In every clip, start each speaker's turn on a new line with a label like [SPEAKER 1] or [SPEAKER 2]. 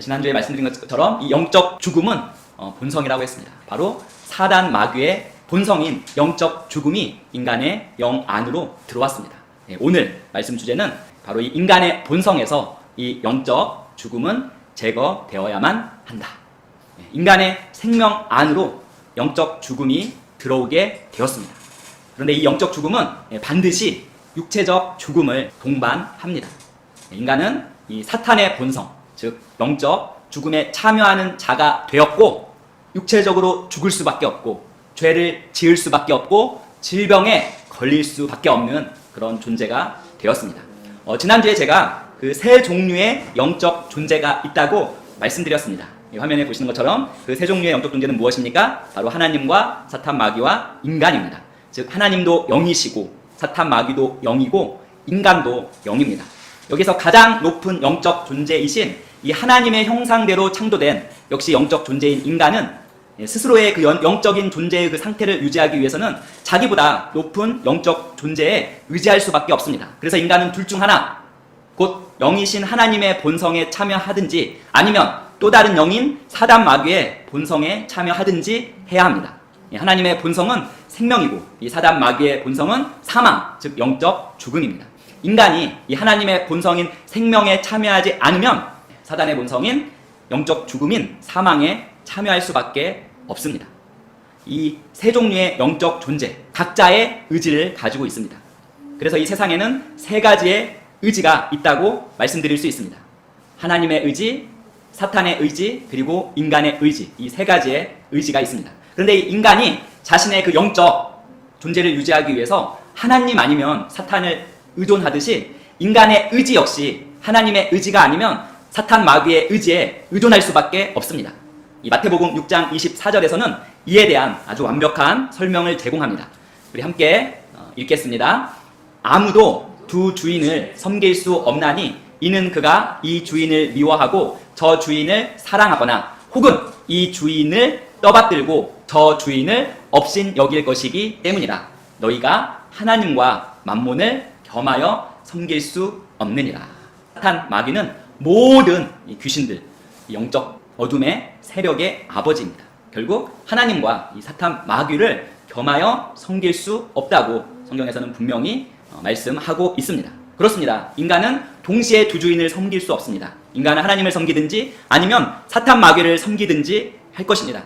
[SPEAKER 1] 지난주에 말씀드린 것처럼 이 영적 죽음은 본성이라고 했습니다. 바로 사단 마귀의 본성인 영적 죽음이 인간의 영 안으로 들어왔습니다. 오늘 말씀 주제는 바로 이 인간의 본성에서 이 영적 죽음은 제거되어야만 한다. 인간의 생명 안으로 영적 죽음이 들어오게 되었습니다. 그런데 이 영적 죽음은 반드시 육체적 죽음을 동반합니다. 인간은 이 사탄의 본성, 즉 영적 죽음에 참여하는 자가 되었고 육체적으로 죽을 수밖에 없고 죄를 지을 수밖에 없고 질병에 걸릴 수밖에 없는 그런 존재가 되었습니다. 지난주에 제가 그 세 종류의 영적 존재가 있다고 말씀드렸습니다. 이 화면에 보시는 것처럼 그 세 종류의 영적 존재는 무엇입니까? 바로 하나님과 사탄 마귀와 인간입니다. 즉 하나님도 영이시고 사탄 마귀도 영이고 인간도 영입니다. 여기서 가장 높은 영적 존재이신 이 하나님의 형상대로 창조된 역시 영적 존재인 인간은 스스로의 그 영적인 존재의 그 상태를 유지하기 위해서는 자기보다 높은 영적 존재에 의지할 수밖에 없습니다. 그래서 인간은 둘 중 하나, 곧 영이신 하나님의 본성에 참여하든지 아니면 또 다른 영인 사단 마귀의 본성에 참여하든지 해야 합니다. 하나님의 본성은 생명이고 이 사단 마귀의 본성은 사망, 즉 영적 죽음입니다. 인간이 이 하나님의 본성인 생명에 참여하지 않으면 사단의 본성인 영적 죽음인 사망에 참여할 수밖에 없습니다. 이 세 종류의 영적 존재, 각자의 의지를 가지고 있습니다. 그래서 이 세상에는 세 가지의 의지가 있다고 말씀드릴 수 있습니다. 하나님의 의지, 사탄의 의지, 그리고 인간의 의지, 이 세 가지의 의지가 있습니다. 그런데 이 인간이 자신의 그 영적 존재를 유지하기 위해서 하나님 아니면 사탄을 의존하듯이 인간의 의지 역시 하나님의 의지가 아니면 사탄 마귀의 의지에 의존할 수밖에 없습니다. 이 마태복음 6장 24절에서는 이에 대한 아주 완벽한 설명을 제공합니다. 우리 함께 읽겠습니다. 아무도 두 주인을 섬길 수 없나니 이는 그가 이 주인을 미워하고 저 주인을 사랑하거나 혹은 이 주인을 떠받들고 저 주인을 업신 여길 것이기 때문이라. 너희가 하나님과 만몬을 겸하여 섬길 수 없느니라. 사탄 마귀는 모든 이 귀신들, 이 영적 어둠의 세력의 아버지입니다. 결국 하나님과 이 사탄 마귀를 겸하여 섬길 수 없다고 성경에서는 분명히 말씀하고 있습니다. 그렇습니다. 인간은 동시에 두 주인을 섬길 수 없습니다. 인간은 하나님을 섬기든지 아니면 사탄 마귀를 섬기든지 할 것입니다.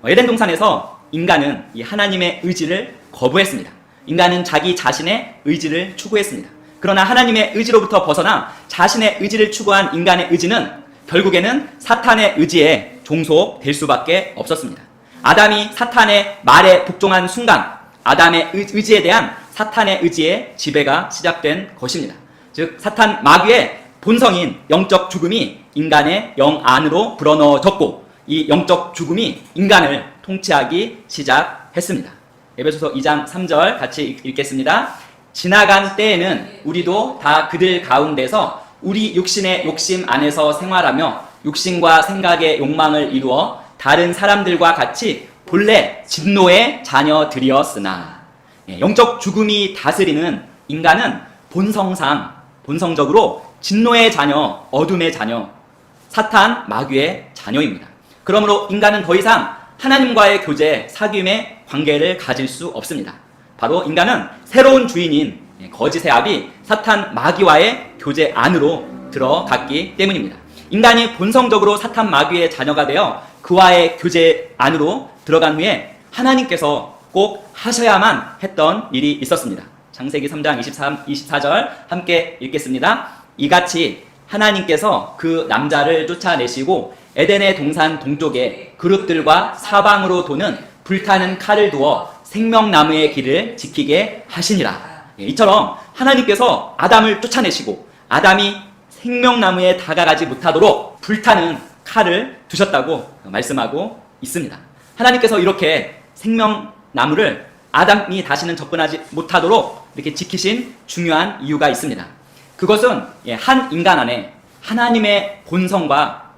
[SPEAKER 1] 에덴 동산에서 인간은 이 하나님의 의지를 거부했습니다. 인간은 자기 자신의 의지를 추구했습니다. 그러나 하나님의 의지로부터 벗어나 자신의 의지를 추구한 인간의 의지는 결국에는 사탄의 의지에 종속될 수밖에 없었습니다. 아담이 사탄의 말에 복종한 순간 아담의 의지에 대한 사탄의 의지의 지배가 시작된 것입니다. 즉 사탄 마귀의 본성인 영적 죽음이 인간의 영 안으로 불어넣어졌고 이 영적 죽음이 인간을 통치하기 시작했습니다. 에베소서 2장 3절 같이 읽겠습니다. 지나간 때에는 우리도 다 그들 가운데서 우리 육신의 욕심 안에서 생활하며 육신과 생각의 욕망을 이루어 다른 사람들과 같이 본래 진노의 자녀들이었으나 영적 죽음이 다스리는 인간은 본성적으로 진노의 자녀, 어둠의 자녀, 사탄 마귀의 자녀입니다. 그러므로 인간은 더 이상 하나님과의 교제, 사귐의 관계를 가질 수 없습니다. 바로 인간은 새로운 주인인 거짓의 아비 사탄 마귀와의 교제 안으로 들어갔기 때문입니다. 인간이 본성적으로 사탄 마귀의 자녀가 되어 그와의 교제 안으로 들어간 후에 하나님께서 꼭 하셔야만 했던 일이 있었습니다. 창세기 3장 24절 함께 읽겠습니다. 이같이 하나님께서 그 남자를 쫓아내시고 에덴의 동산 동쪽에 그룹들과 사방으로 도는 불타는 칼을 두어 생명나무의 길을 지키게 하시니라. 이처럼 하나님께서 아담을 쫓아내시고 아담이 생명나무에 다가가지 못하도록 불타는 칼을 두셨다고 말씀하고 있습니다. 하나님께서 이렇게 생명나무를 아담이 다시는 접근하지 못하도록 이렇게 지키신 중요한 이유가 있습니다. 그것은 한 인간 안에 하나님의 본성과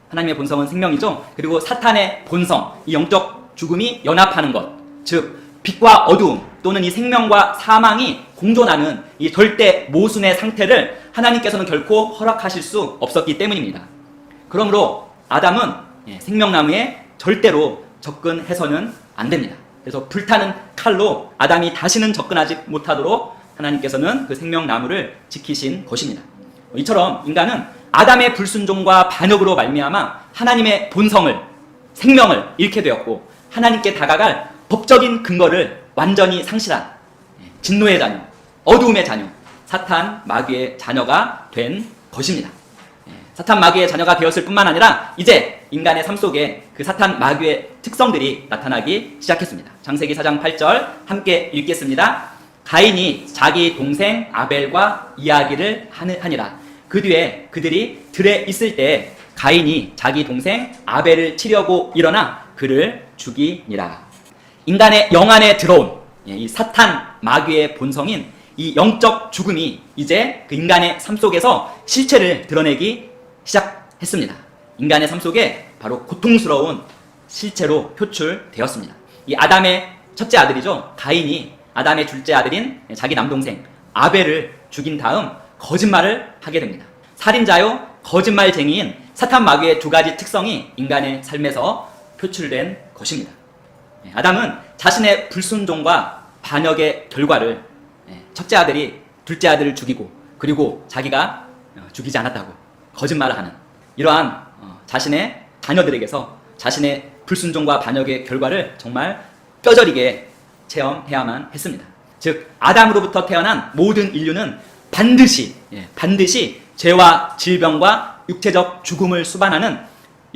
[SPEAKER 1] 하나님의 본성은 생명이죠. 그리고 사탄의 본성, 이 영적 죽음이 연합하는 것, 즉 빛과 어두움 또는 이 생명과 사망이 공존하는 이 절대 모순의 상태를 하나님께서는 결코 허락하실 수 없었기 때문입니다. 그러므로 아담은 생명나무에 절대로 접근해서는 안 됩니다. 그래서 불타는 칼로 아담이 다시는 접근하지 못하도록 하나님께서는 그 생명나무를 지키신 것입니다. 이처럼 인간은 아담의 불순종과 반역으로 말미암아 하나님의 본성을, 생명을 잃게 되었고 하나님께 다가갈 법적인 근거를 완전히 상실한 진노의 자녀, 어두움의 자녀, 사탄 마귀의 자녀가 된 것입니다. 사탄 마귀의 자녀가 되었을 뿐만 아니라 이제 인간의 삶 속에 그 사탄 마귀의 특성들이 나타나기 시작했습니다. 창세기 4장 8절 함께 읽겠습니다. 가인이 자기 동생 아벨과 이야기를 하니라. 그 뒤에 그들이 들에 있을 때 가인이 자기 동생 아벨을 치려고 일어나 그를 죽이니라. 인간의 영 안에 들어온 이 사탄 마귀의 본성인 이 영적 죽음이 이제 그 인간의 삶 속에서 실체를 드러내기 시작했습니다. 인간의 삶 속에 바로 고통스러운 실체로 표출되었습니다. 이 아담의 첫째 아들이죠. 가인이 아담의 둘째 아들인 자기 남동생 아벨을 죽인 다음 거짓말을 하게 됩니다. 살인자요, 거짓말쟁이인 사탄 마귀의 두 가지 특성이 인간의 삶에서 표출된 것입니다. 아담은 자신의 불순종과 반역의 결과를 첫째 아들이 둘째 아들을 죽이고 그리고 자기가 죽이지 않았다고 거짓말을 하는 이러한 자신의 자녀들에게서 자신의 불순종과 반역의 결과를 정말 뼈저리게 체험해야만 했습니다. 즉 아담으로부터 태어난 모든 인류는 반드시 죄와 질병과 육체적 죽음을 수반하는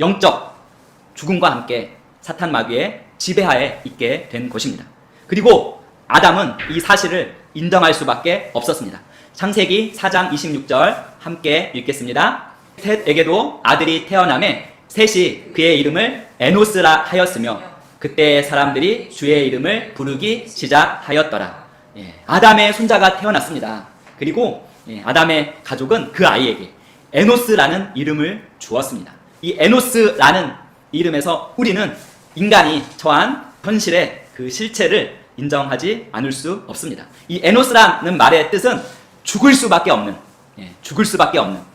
[SPEAKER 1] 영적 죽음과 함께 사탄 마귀의 지배하에 있게 된 것입니다. 그리고 아담은 이 사실을 인정할 수밖에 없었습니다. 창세기 4장 26절 함께 읽겠습니다. 셋에게도 아들이 태어나매 셋이 그의 이름을 에노스라 하였으며 그때 사람들이 주의 이름을 부르기 시작하였더라. 아담의 손자가 태어났습니다. 그리고 아담의 가족은 그 아이에게 에노스라는 이름을 주었습니다. 이 에노스라는 이름에서 우리는 인간이 처한 현실의 그 실체를 인정하지 않을 수 없습니다. 이 에노스라는 말의 뜻은 죽을 수밖에 없는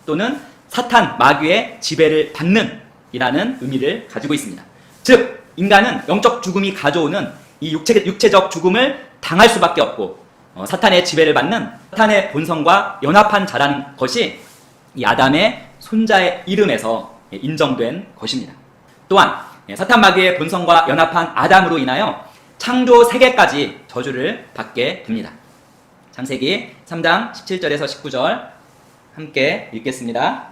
[SPEAKER 1] 또는 사탄 마귀의 지배를 받는 이라는 의미를 가지고 있습니다. 즉 인간은 영적 죽음이 가져오는 이 육체적 죽음을 당할 수밖에 없고 사탄의 지배를 받는 사탄의 본성과 연합한 자라는 것이 이 아담의 손자의 이름에서 인정된 것입니다. 또한 사탄 마귀의 본성과 연합한 아담으로 인하여 창조 세계까지 저주를 받게 됩니다. 창세기 3장 17절에서 19절 함께 읽겠습니다.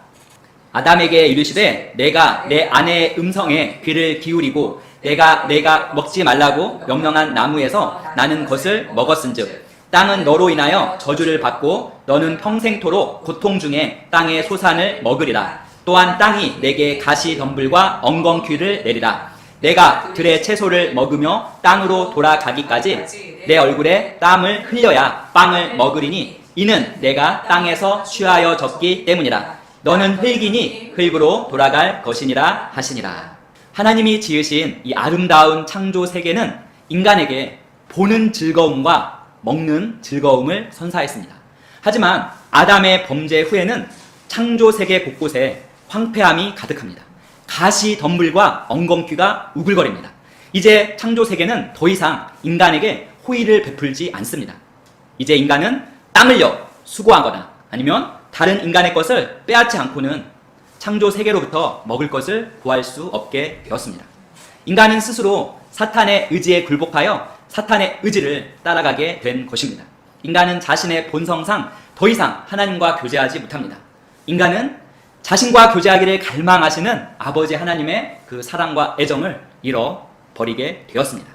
[SPEAKER 1] 아담에게 이르시되 내가 내 아내의 음성에 귀를 기울이고 내가 먹지 말라고 명령한 나무에서 나는 것을 먹었은즉 땅은 너로 인하여 저주를 받고 너는 평생토록 고통 중에 땅의 소산을 먹으리라. 또한 땅이 내게 가시 덤불과 엉겅퀴를 내리라. 내가 들의 채소를 먹으며 땅으로 돌아가기까지 내 얼굴에 땀을 흘려야 빵을 먹으리니 이는 내가 땅에서 취하여 졌기 때문이라. 너는 흙이니 흙으로 돌아갈 것이니라 하시니라. 하나님이 지으신 이 아름다운 창조 세계는 인간에게 보는 즐거움과 먹는 즐거움을 선사했습니다. 하지만 아담의 범죄 후에는 창조 세계 곳곳에 황폐함이 가득합니다. 가시 덤불과 엉겅퀴가 우글거립니다. 이제 창조 세계는 더 이상 인간에게 호의를 베풀지 않습니다. 이제 인간은 땀 흘려 수고하거나 아니면 다른 인간의 것을 빼앗지 않고는 창조 세계로부터 먹을 것을 구할 수 없게 되었습니다. 인간은 스스로 사탄의 의지에 굴복하여 사탄의 의지를 따라가게 된 것입니다. 인간은 자신의 본성상 더 이상 하나님과 교제하지 못합니다. 인간은 자신과 교제하기를 갈망하시는 아버지 하나님의 그 사랑과 애정을 잃어버리게 되었습니다.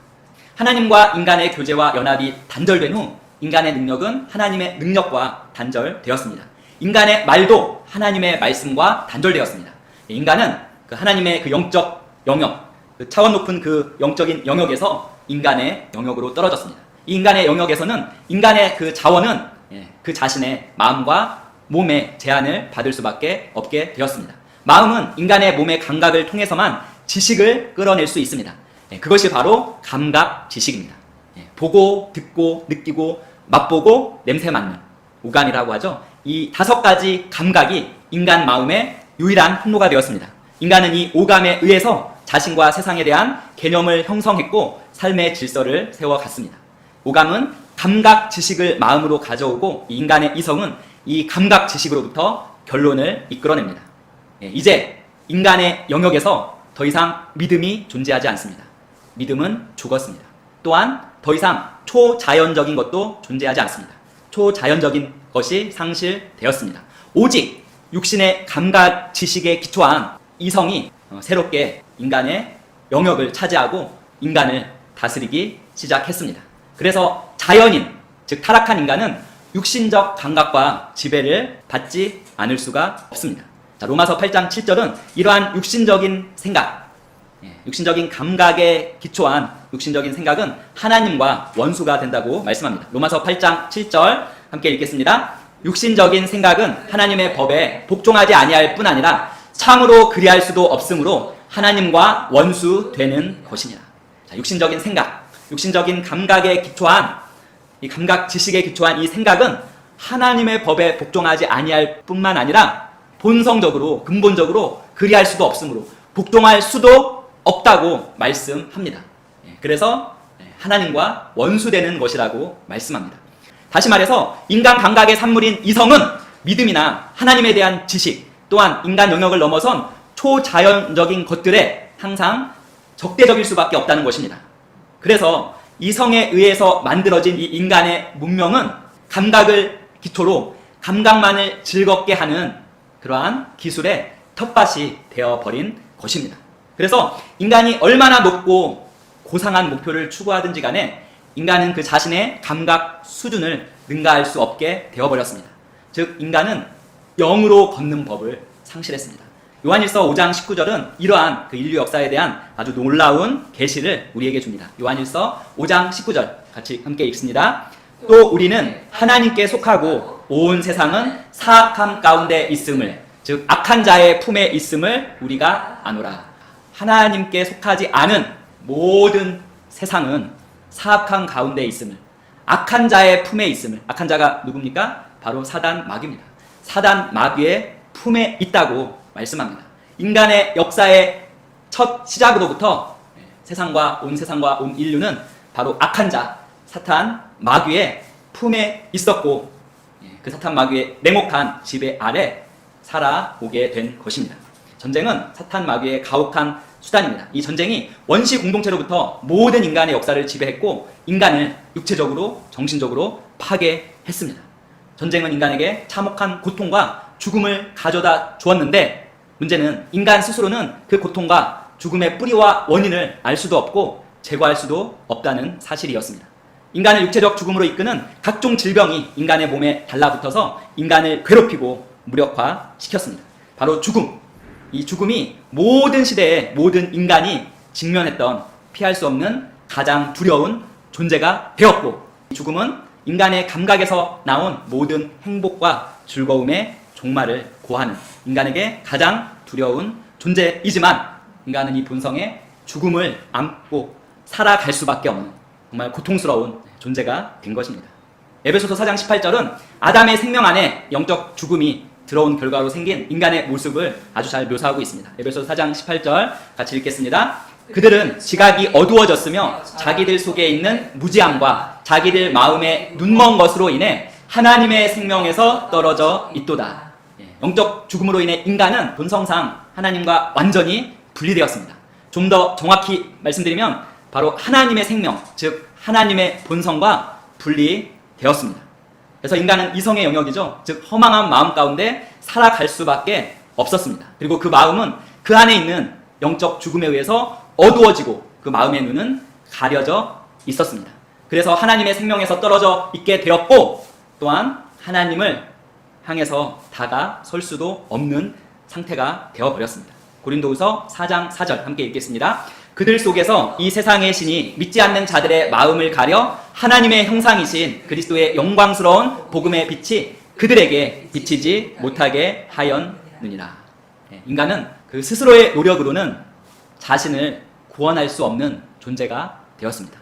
[SPEAKER 1] 하나님과 인간의 교제와 연합이 단절된 후 인간의 능력은 하나님의 능력과 단절되었습니다. 인간의 말도 하나님의 말씀과 단절되었습니다. 인간은 그 하나님의 그 영적 영역, 그 차원 높은 그 영적인 영역에서 인간의 영역으로 떨어졌습니다. 이 인간의 영역에서는 인간의 그 자원은 그 자신의 마음과 몸의 제한을 받을 수밖에 없게 되었습니다. 마음은 인간의 몸의 감각을 통해서만 지식을 끌어낼 수 있습니다. 그것이 바로 감각 지식입니다. 보고, 듣고, 느끼고, 맛보고, 냄새 맡는 오감이라고 하죠. 이 5가지 감각이 인간 마음의 유일한 통로가 되었습니다. 인간은 이 오감에 의해서 자신과 세상에 대한 개념을 형성했고 삶의 질서를 세워갔습니다. 오감은 감각 지식을 마음으로 가져오고 인간의 이성은 이 감각 지식으로부터 결론을 이끌어냅니다. 이제 인간의 영역에서 더 이상 믿음이 존재하지 않습니다. 믿음은 죽었습니다. 또한 더 이상 초자연적인 것도 존재하지 않습니다. 초자연적인 것이 상실되었습니다. 오직 육신의 감각 지식에 기초한 이성이 새롭게 인간의 영역을 차지하고 인간을 다스리기 시작했습니다. 그래서 자연인, 즉 타락한 인간은 육신적 감각과 지배를 받지 않을 수가 없습니다. 자, 로마서 8장 7절은 이러한 육신적인 생각, 육신적인 감각에 기초한 육신적인 생각은 하나님과 원수가 된다고 말씀합니다. 로마서 8장 7절 함께 읽겠습니다. 육신적인 생각은 하나님의 법에 복종하지 아니할 뿐 아니라 참으로 그리할 수도 없으므로 하나님과 원수 되는 것이니라. 자, 육신적인 생각, 육신적인 감각에 기초한 이 감각 지식에 기초한 이 생각은 하나님의 법에 복종하지 아니할 뿐만 아니라 본성적으로 근본적으로 그리할 수도 없으므로 복종할 수도 없다고 말씀합니다. 그래서 하나님과 원수되는 것이라고 말씀합니다. 다시 말해서 인간 감각의 산물인 이성은 믿음이나 하나님에 대한 지식 또한 인간 영역을 넘어선 초자연적인 것들에 항상 적대적일 수밖에 없다는 것입니다. 그래서 이성에 의해서 만들어진 이 인간의 문명은 감각을 기초로 감각만을 즐겁게 하는 그러한 기술의 텃밭이 되어버린 것입니다. 그래서 인간이 얼마나 높고 고상한 목표를 추구하든지 간에 인간은 그 자신의 감각 수준을 능가할 수 없게 되어버렸습니다. 즉 인간은 영으로 걷는 법을 상실했습니다. 요한일서 5장 19절은 이러한 그 인류 역사에 대한 아주 놀라운 계시를 우리에게 줍니다. 요한일서 5장 19절 같이 함께 읽습니다. 또 우리는 하나님께 속하고 온 세상은 사악함 가운데 있음을, 즉 악한 자의 품에 있음을 우리가 아노라. 하나님께 속하지 않은 모든 세상은 사악함 가운데 있음을, 악한 자의 품에 있음을, 악한 자가 누굽니까? 바로 사단 마귀입니다. 사단 마귀의 품에 있다고 말씀합니다. 인간의 역사의 첫 시작으로부터 세상과 온 인류는 바로 악한 자, 사탄 마귀의 품에 있었고 그 사탄 마귀의 냉혹한 지배 아래 살아오게 된 것입니다. 전쟁은 사탄 마귀의 가혹한 수단입니다. 이 전쟁이 원시 공동체로부터 모든 인간의 역사를 지배했고 인간을 육체적으로, 정신적으로 파괴했습니다. 전쟁은 인간에게 참혹한 고통과 죽음을 가져다 주었는데 문제는 인간 스스로는 그 고통과 죽음의 뿌리와 원인을 알 수도 없고 제거할 수도 없다는 사실이었습니다. 인간을 육체적 죽음으로 이끄는 각종 질병이 인간의 몸에 달라붙어서 인간을 괴롭히고 무력화시켰습니다. 바로 죽음. 이 죽음이 모든 시대에 모든 인간이 직면했던 피할 수 없는 가장 두려운 존재가 되었고 죽음은 인간의 감각에서 나온 모든 행복과 즐거움의 종말을 고하는 인간에게 가장 두려운 존재이지만 인간은 이 본성의 죽음을 안고 살아갈 수밖에 없는 정말 고통스러운 존재가 된 것입니다. 에베소서 4장 18절은 아담의 생명 안에 영적 죽음이 들어온 결과로 생긴 인간의 모습을 아주 잘 묘사하고 있습니다. 에베소서 4장 18절 같이 읽겠습니다. 그들은 지각이 어두워졌으며 자기들 속에 있는 무지함과 자기들 마음에 눈먼 것으로 인해 하나님의 생명에서 떨어져 있도다. 영적 죽음으로 인해 인간은 본성상 하나님과 완전히 분리되었습니다. 좀 더 정확히 말씀드리면 바로 하나님의 생명, 즉 하나님의 본성과 분리되었습니다. 그래서 인간은 이성의 영역이죠. 즉 허망한 마음 가운데 살아갈 수밖에 없었습니다. 그리고 그 마음은 그 안에 있는 영적 죽음에 의해서 어두워지고 그 마음의 눈은 가려져 있었습니다. 그래서 하나님의 생명에서 떨어져 있게 되었고 또한 하나님을 향해서 다가설 수도 없는 상태가 되어버렸습니다. 고린도후서 4장 4절 함께 읽겠습니다. 그들 속에서 이 세상의 신이 믿지 않는 자들의 마음을 가려 하나님의 형상이신 그리스도의 영광스러운 복음의 빛이 그들에게 비치지 못하게 하였느니라. 인간은 그 스스로의 노력으로는 자신을 구원할 수 없는 존재가 되었습니다.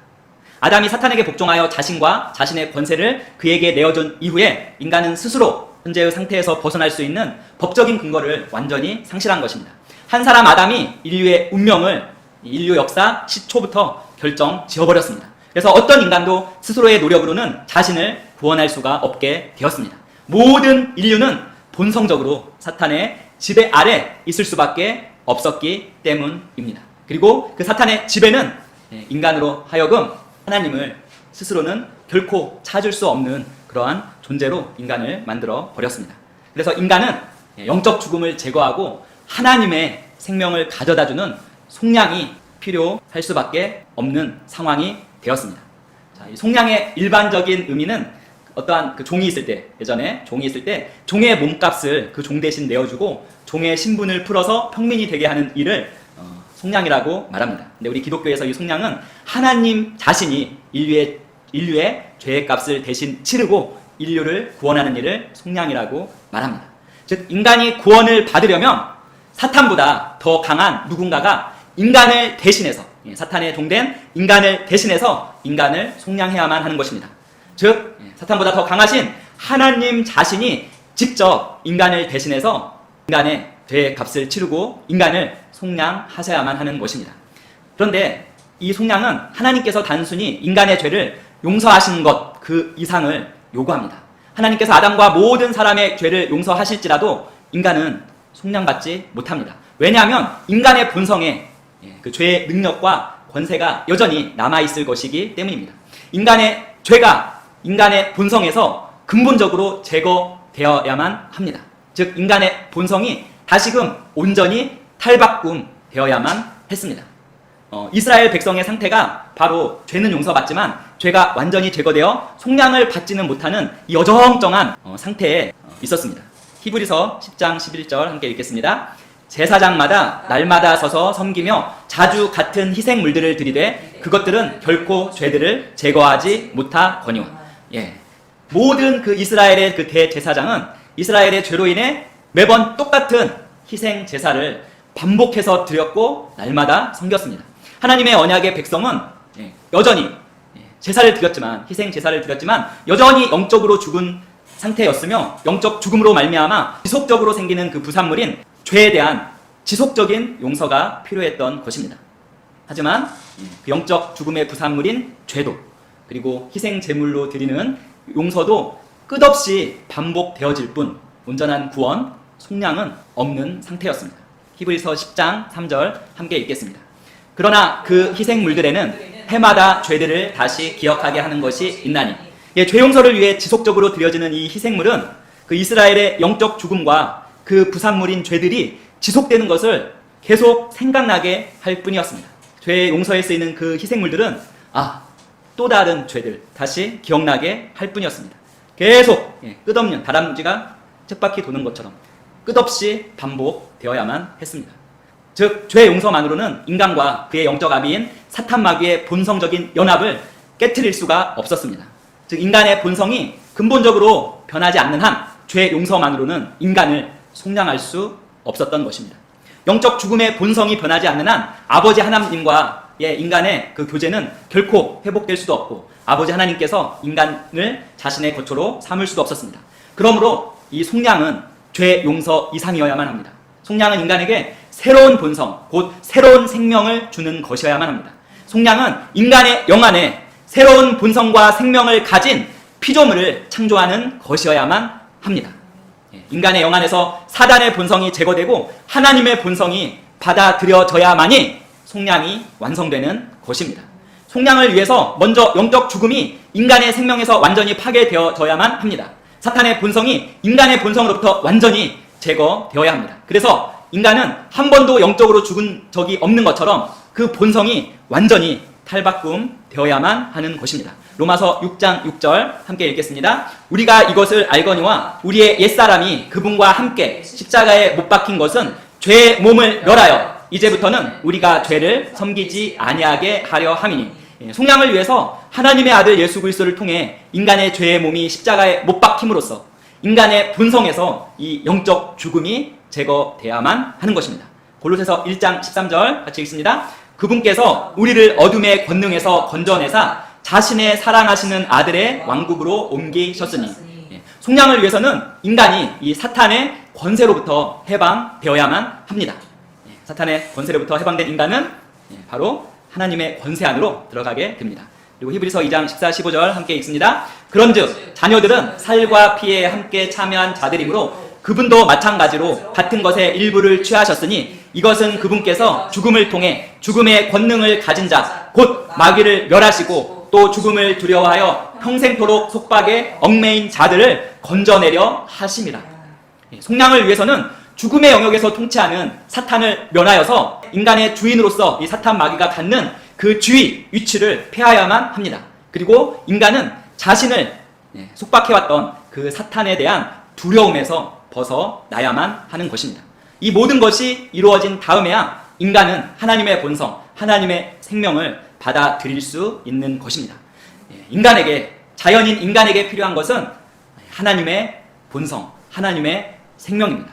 [SPEAKER 1] 아담이 사탄에게 복종하여 자신과 자신의 권세를 그에게 내어준 이후에 인간은 스스로 현재의 상태에서 벗어날 수 있는 법적인 근거를 완전히 상실한 것입니다. 한 사람 아담이 인류의 운명을 인류 역사 시초부터 결정 지어버렸습니다. 그래서 어떤 인간도 스스로의 노력으로는 자신을 구원할 수가 없게 되었습니다. 모든 인류는 본성적으로 사탄의 지배 아래 있을 수밖에 없었기 때문입니다. 그리고 그 사탄의 지배는 인간으로 하여금 하나님을 스스로는 결코 찾을 수 없는 그러한 존재로 인간을 만들어 버렸습니다. 그래서 인간은 영적 죽음을 제거하고 하나님의 생명을 가져다주는 속량이 필요할 수밖에 없는 상황이 되었습니다. 자, 이 속량의 일반적인 의미는 어떠한 그 종이 있을 때, 예전에 종이 있을 때 종의 몸값을 그 종 대신 내어주고 종의 신분을 풀어서 평민이 되게 하는 일을 속량이라고 말합니다. 근데 우리 기독교에서 이 속량은 하나님 자신이 인류의 죄의 값을 대신 치르고 인류를 구원하는 일을 속량이라고 말합니다. 즉 인간이 구원을 받으려면 사탄보다 더 강한 누군가가 인간을 대신해서, 사탄의 종된 인간을 대신해서 인간을 속량해야만 하는 것입니다. 즉 사탄보다 더 강하신 하나님 자신이 직접 인간을 대신해서 인간의 죄의 값을 치르고 인간을 속량하셔야만 하는 것입니다. 그런데 이 속량은 하나님께서 단순히 인간의 죄를 용서하신 것 그 이상을 요구합니다. 하나님께서 아담과 모든 사람의 죄를 용서하실지라도 인간은 속량받지 못합니다. 왜냐하면 인간의 본성에 그 죄의 능력과 권세가 여전히 남아있을 것이기 때문입니다. 인간의 죄가 인간의 본성에서 근본적으로 제거되어야만 합니다. 즉 인간의 본성이 다시금 온전히 탈바꿈 되어야만 했습니다. 이스라엘 백성의 상태가 바로 죄는 용서받지만 죄가 완전히 제거되어 속량을 받지는 못하는 여정쩡한 상태에 있었습니다. 히브리서 10장 11절 함께 읽겠습니다. 제사장마다 날마다 서서 섬기며 자주 같은 희생물들을 드리되 그것들은 결코 죄들을 제거하지 못하거니와. 모든 그 이스라엘의 그 대제사장은 이스라엘의 죄로 인해 매번 똑같은 희생 제사를 반복해서 드렸고 날마다 섬겼습니다. 하나님의 언약의 백성은 여전히 제사를 드렸지만, 희생 제사를 드렸지만 여전히 영적으로 죽은 상태였으며 영적 죽음으로 말미암아 지속적으로 생기는 그 부산물인 죄에 대한 지속적인 용서가 필요했던 것입니다. 하지만 그 영적 죽음의 부산물인 죄도 그리고 희생 제물로 드리는 용서도 끝없이 반복되어질 뿐 온전한 구원, 속량은 없는 상태였습니다. 히브리서 10장 3절 함께 읽겠습니다. 그러나 그 희생물들에는 해마다 죄들을 다시 기억하게 하는 것이 있나니. 죄 용서를 위해 지속적으로 드려지는 이 희생물은 그 이스라엘의 영적 죽음과 그 부산물인 죄들이 지속되는 것을 계속 생각나게 할 뿐이었습니다. 죄 용서에 쓰이는 그 희생물들은 또 다른 죄들 다시 기억나게 할 뿐이었습니다. 계속 끝없는 다람쥐가 쳇바퀴 도는 것처럼 끝없이 반복되어야만 했습니다. 즉 죄 용서만으로는 인간과 그의 영적 아비인 사탄 마귀의 본성적인 연합을 깨트릴 수가 없었습니다. 즉 인간의 본성이 근본적으로 변하지 않는 한 죄 용서만으로는 인간을 속량할 수 없었던 것입니다. 영적 죽음의 본성이 변하지 않는 한 아버지 하나님과의 인간의 그 교제는 결코 회복될 수도 없고 아버지 하나님께서 인간을 자신의 거처로 삼을 수도 없었습니다. 그러므로 이 속량은 죄 용서 이상이어야만 합니다. 속량은 인간에게 새로운 본성, 곧 새로운 생명을 주는 것이어야만 합니다. 속량은 인간의 영 안에 새로운 본성과 생명을 가진 피조물을 창조하는 것이어야만 합니다. 인간의 영 안에서 사단의 본성이 제거되고 하나님의 본성이 받아들여져야만이 속량이 완성되는 것입니다. 속량을 위해서 먼저 영적 죽음이 인간의 생명에서 완전히 파괴되어져야만 합니다. 사탄의 본성이 인간의 본성으로부터 완전히 제거되어야 합니다. 그래서 인간은 한 번도 영적으로 죽은 적이 없는 것처럼 그 본성이 완전히 탈바꿈 되어야만 하는 것입니다. 로마서 6장 6절 함께 읽겠습니다. 우리가 이것을 알거니와 우리의 옛사람이 그분과 함께 십자가에 못 박힌 것은 죄의 몸을 멸하여 이제부터는 우리가 죄를 섬기지 아니하게 하려 함이니. 속량을 위해서 하나님의 아들 예수 그리스도를 통해 인간의 죄의 몸이 십자가에 못 박힘으로써 인간의 본성에서 이 영적 죽음이 제거돼야만 하는 것입니다. 골로새서 1장 13절 같이 읽습니다. 그분께서 우리를 어둠의 권능에서 건져내사 자신의 사랑하시는 아들의 왕국으로 옮기셨으니. 속량을 위해서는 인간이 이 사탄의 권세로부터 해방되어야만 합니다. 사탄의 권세로부터 해방된 인간은 바로 하나님의 권세 안으로 들어가게 됩니다. 그리고 히브리서 2장 14, 15절 함께 읽습니다. 그런즉 자녀들은 살과 피에 함께 참여한 자들이므로 그분도 마찬가지로 같은 것의 일부를 취하셨으니 이것은 그분께서 죽음을 통해 죽음의 권능을 가진 자 곧 마귀를 멸하시고 또 죽음을 두려워하여 평생토록 속박에 얽매인 자들을 건져내려 하심이라. 속량을 위해서는 죽음의 영역에서 통치하는 사탄을 면하여서 인간의 주인으로서 이 사탄 마귀가 갖는 그 주의 위치를 폐하여야만 합니다. 그리고 인간은 자신을 속박해왔던 그 사탄에 대한 두려움에서 벗어나야만 하는 것입니다. 이 모든 것이 이루어진 다음에야 인간은 하나님의 본성, 하나님의 생명을 받아들일 수 있는 것입니다. 인간에게, 자연인 인간에게 필요한 것은 하나님의 본성, 하나님의 생명입니다.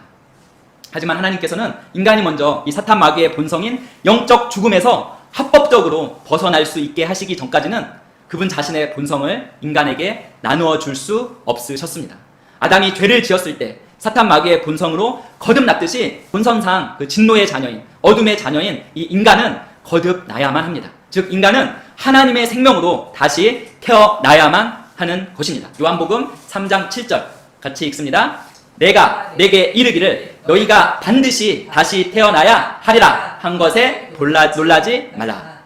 [SPEAKER 1] 하지만 하나님께서는 인간이 먼저 이 사탄 마귀의 본성인 영적 죽음에서 합법적으로 벗어날 수 있게 하시기 전까지는 그분 자신의 본성을 인간에게 나누어 줄 수 없으셨습니다. 아담이 죄를 지었을 때 사탄 마귀의 본성으로 거듭났듯이 본성상 그 진노의 자녀인, 어둠의 자녀인 이 인간은 거듭나야만 합니다. 즉 인간은 하나님의 생명으로 다시 태어나야만 하는 것입니다. 요한복음 3장 7절 같이 읽습니다. 내가 내게 이르기를 너희가 반드시 다시 태어나야 하리라 한 것에 놀라지 말라.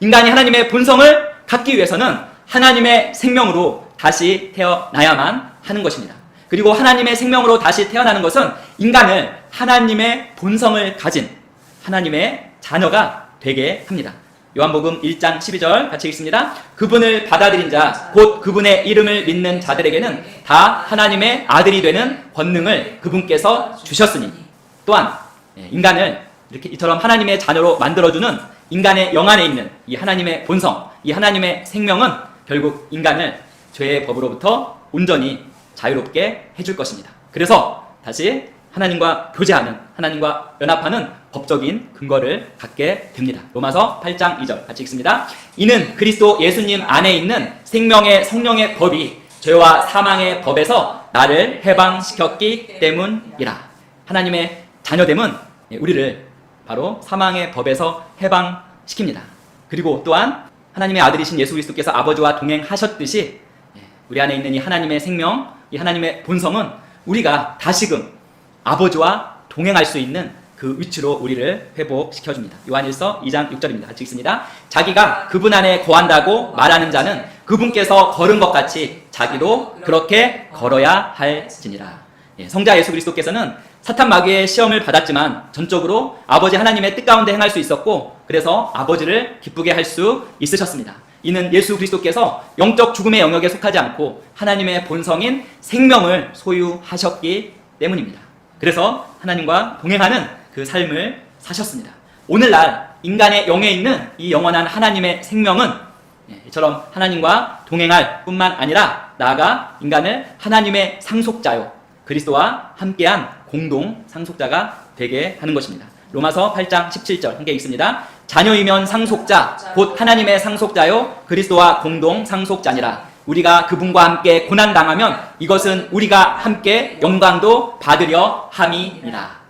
[SPEAKER 1] 인간이 하나님의 본성을 갖기 위해서는 하나님의 생명으로 다시 태어나야만 하는 것입니다. 그리고 하나님의 생명으로 다시 태어나는 것은 인간을 하나님의 본성을 가진 하나님의 자녀가 되게 합니다. 요한복음 1장 12절 같이 읽습니다. 그분을 받아들인 자, 곧 그분의 이름을 믿는 자들에게는 다 하나님의 아들이 되는 권능을 그분께서 주셨으니 또한 인간을 이렇게 이처럼 하나님의 자녀로 만들어주는 인간의 영 안에 있는 이 하나님의 본성, 이 하나님의 생명은 결국 인간을 죄의 법으로부터 온전히 자유롭게 해줄 것입니다. 그래서 다시 하나님과 교제하는, 하나님과 연합하는 법적인 근거를 갖게 됩니다. 로마서 8장 2절 같이 읽습니다. 이는 그리스도 예수님 안에 있는 생명의 성령의 법이 죄와 사망의 법에서 나를 해방시켰기 때문이라. 하나님의 자녀됨은 우리를 바로 사망의 법에서 해방시킵니다. 그리고 또한 하나님의 아들이신 예수 그리스도께서 아버지와 동행하셨듯이 우리 안에 있는 이 하나님의 생명, 이 하나님의 본성은 우리가 다시금 아버지와 동행할 수 있는 그 위치로 우리를 회복시켜줍니다. 요한일서 2장 6절입니다. 같이 읽습니다. 자기가 그분 안에 거한다고 말하는 자는 그분께서 걸은 것 같이 자기도 그렇게 걸어야 할지니라. 성자 예수 그리스도께서는 사탄 마귀의 시험을 받았지만 전적으로 아버지 하나님의 뜻 가운데 행할 수 있었고 그래서 아버지를 기쁘게 할 수 있으셨습니다. 이는 예수 그리스도께서 영적 죽음의 영역에 속하지 않고 하나님의 본성인 생명을 소유하셨기 때문입니다. 그래서 하나님과 동행하는 그 삶을 사셨습니다. 오늘날 인간의 영에 있는 이 영원한 하나님의 생명은 이처럼 하나님과 동행할 뿐만 아니라 나아가 인간을 하나님의 상속자요 그리스도와 함께한 공동 상속자가 되게 하는 것입니다. 로마서 8장 17절 함께 읽습니다. 자녀이면 상속자 곧 하나님의 상속자요 그리스도와 공동 상속자니라. 우리가 그분과 함께 고난당하면 이것은 우리가 함께 영광도 받으려 함이니라.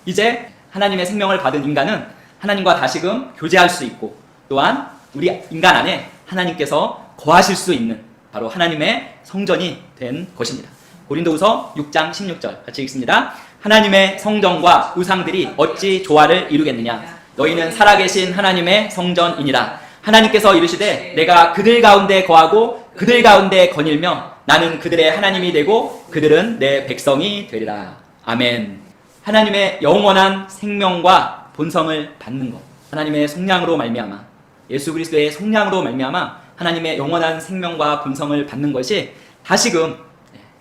[SPEAKER 1] 이제 하나님의 생명을 받은 인간은 하나님과 다시금 교제할 수 있고 또한 우리 인간 안에 하나님께서 거하실 수 있는 바로 하나님의 성전이 된 것입니다. 고린도후서 6장 16절 같이 읽습니다. 하나님의 성전과 우상들이 어찌 조화를 이루겠느냐. 너희는 살아계신 하나님의 성전이니라. 하나님께서 이르시되 내가 그들 가운데 거하고 그들 가운데 거닐며 나는 그들의 하나님이 되고 그들은 내 백성이 되리라. 아멘. 하나님의 영원한 생명과 본성을 받는 것, 하나님의 속량으로 말미암아 예수 그리스도의 속량으로 말미암아 하나님의 영원한 생명과 본성을 받는 것이 다시금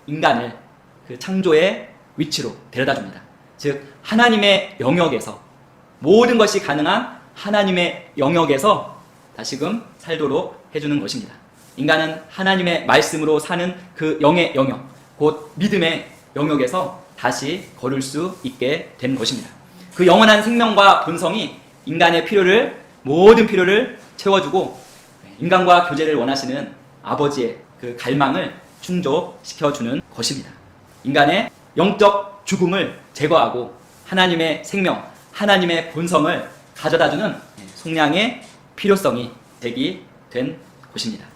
[SPEAKER 1] 인간을 그 창조의 위치로 데려다줍니다. 즉 하나님의 영역에서 모든 것이 가능한 하나님의 영역에서 다시금 살도록 해주는 것입니다. 인간은 하나님의 말씀으로 사는 그 영의 영역, 곧 믿음의 영역에서 다시 걸을 수 있게 된 것입니다. 그 영원한 생명과 본성이 인간의 모든 필요를 채워주고 인간과 교제를 원하시는 아버지의 그 갈망을 충족시켜주는 것입니다. 인간의 영적 죽음을 제거하고 하나님의 생명, 하나님의 본성을 가져다주는 속량의 필요성이 제기된 곳입니다.